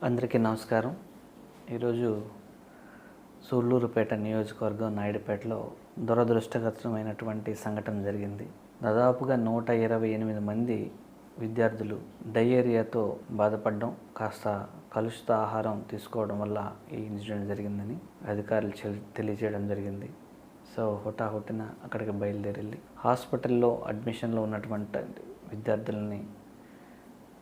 అందరికీ నమస్కారం. ఈరోజు సూళ్ళూరుపేట నియోజకవర్గం నాయుడుపేటలో దురదృష్టకరమైనటువంటి సంఘటన జరిగింది. దాదాపుగా 128 మంది విద్యార్థులు డయేరియాతో బాధపడడం, కాస్త కలుషిత ఆహారం తీసుకోవడం వల్ల ఈ ఇన్సిడెంట్ జరిగిందని అధికారులు తెలియజేయడం జరిగింది. సో హుటాహుటిన అక్కడికి బయలుదేరి హాస్పిటల్లో అడ్మిషన్లో ఉన్నటువంటి విద్యార్థులని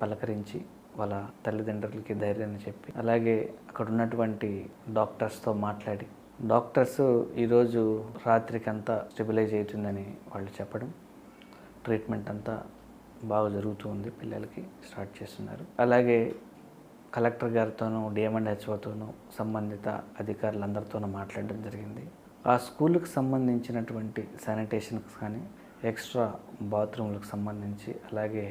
పలకరించి వాళ్ళ తల్లిదండ్రులకి ధైర్యాన్ని చెప్పి, అలాగే అక్కడ ఉన్నటువంటి డాక్టర్స్తో మాట్లాడి, డాక్టర్స్ ఈరోజు రాత్రికి అంతా స్టెబిలైజ్ అవుతుందని వాళ్ళు చెప్పడం, ట్రీట్మెంట్ అంతా బాగా జరుగుతుంది, పిల్లలకి స్టార్ట్ చేస్తున్నారు. అలాగే కలెక్టర్ గారితోనూ డిఎంఎండ్హెచ్ఓతోనూ సంబంధిత అధికారులందరితోనూ మాట్లాడడం జరిగింది. ఆ స్కూల్కి సంబంధించినటువంటి శానిటేషన్కి కానీ, ఎక్స్ట్రా బాత్రూమ్లకు సంబంధించి, అలాగే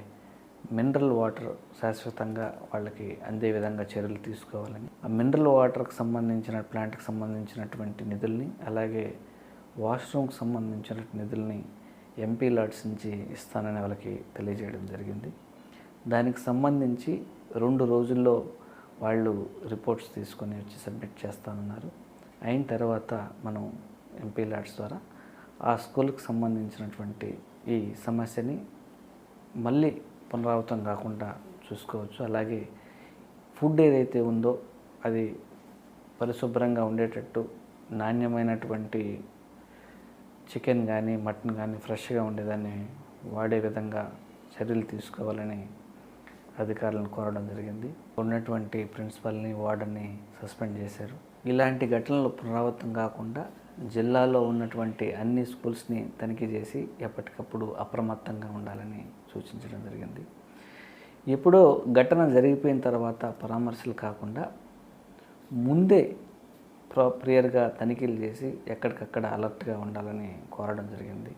మినరల్ వాటర్ శాశ్వతంగా వాళ్ళకి అందే విధంగా చర్యలు తీసుకోవాలని, ఆ మినరల్ వాటర్కి సంబంధించిన ప్లాంట్కి సంబంధించినటువంటి నిధుల్ని, అలాగే వాష్రూమ్కి సంబంధించిన నిధుల్ని ఎంపీ లాట్స్ నుంచి ఇస్తానని వాళ్ళకి తెలియజేయడం జరిగింది. దానికి సంబంధించి 2 రోజుల్లో వాళ్ళు రిపోర్ట్స్ తీసుకొని వచ్చి సబ్మిట్ చేస్తానన్నారు. అయిన తర్వాత మనం ఎంపీ లాట్స్ ద్వారా ఆ స్కూల్కి సంబంధించినటువంటి ఈ సమస్యని మళ్ళీ పునరావృతం కాకుండా చూసుకోవచ్చు. అలాగే ఫుడ్ ఏదైతే ఉందో అది పరిశుభ్రంగా ఉండేటట్టు, నాణ్యమైనటువంటి చికెన్ కానీ మటన్ కానీ ఫ్రెష్గా ఉండేదాన్ని వాడే విధంగా చర్యలు తీసుకోవాలని అధికారులను కోరడం జరిగింది. ఉన్నటువంటి ప్రిన్సిపల్ని, వార్డన్ని సస్పెండ్ చేశారు. ఇలాంటి ఘటనలు పునరావృతం కాకుండా జిల్లాలో ఉన్నటువంటి అన్ని స్కూల్స్ని తనిఖీ చేసి ఎప్పటికప్పుడు అప్రమత్తంగా ఉండాలని సూచించడం జరిగింది. ఎప్పుడో ఘటన జరిగిపోయిన తర్వాత పరామర్శలు కాకుండా ముందే ప్రియర్గా తనిఖీలు చేసి ఎక్కడికక్కడ అలర్ట్గా ఉండాలని కోరడం జరిగింది.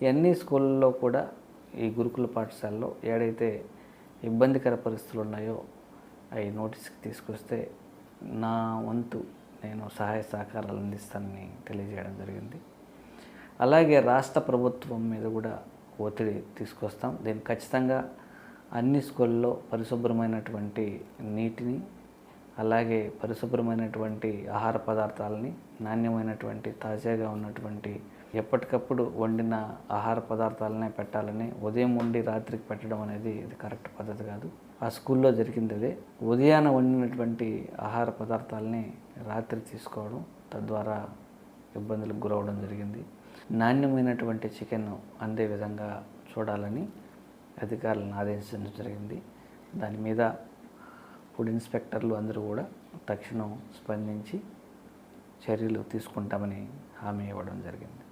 ఈ అన్ని స్కూళ్ళల్లో కూడా ఈ గురుకుల పాఠశాలలో ఏడైతే ఇబ్బందికర పరిస్థితులు ఉన్నాయో అవి నోటీస్కి తీసుకొస్తే నా వంతు నేను సహాయ సహకారాలు అందిస్తానని తెలియజేయడం జరిగింది. అలాగే రాష్ట్ర ప్రభుత్వం మీద కూడా ఒత్తిడి తీసుకొస్తాం. దీన్ని ఖచ్చితంగా అన్ని స్కూళ్ళలో పరిశుభ్రమైనటువంటి నీటిని, అలాగే పరిశుభ్రమైనటువంటి ఆహార పదార్థాలని, నాణ్యమైనటువంటి తాజాగా ఉన్నటువంటి ఎప్పటికప్పుడు వండిన ఆహార పదార్థాలనే పెట్టాలని, ఉదయం వండి రాత్రికి పెట్టడం అనేది ఇది కరెక్ట్ పద్ధతి కాదు. ఆ స్కూల్లో జరిగింది అదే. ఉదయాన వండినటువంటి ఆహార పదార్థాలని రాత్రి తీసుకోవడం, తద్వారా ఇబ్బందులకు గురవడం జరిగింది. నాణ్యమైనటువంటి చికెన్ అందే విధంగా చూడాలని అధికారులను ఆదేశించడం జరిగింది. దాని మీద ఫుడ్ ఇన్స్పెక్టర్లు అందరూ కూడా తక్షణం స్పందించి చర్యలు తీసుకుంటామని హామీ ఇవ్వడం జరిగింది.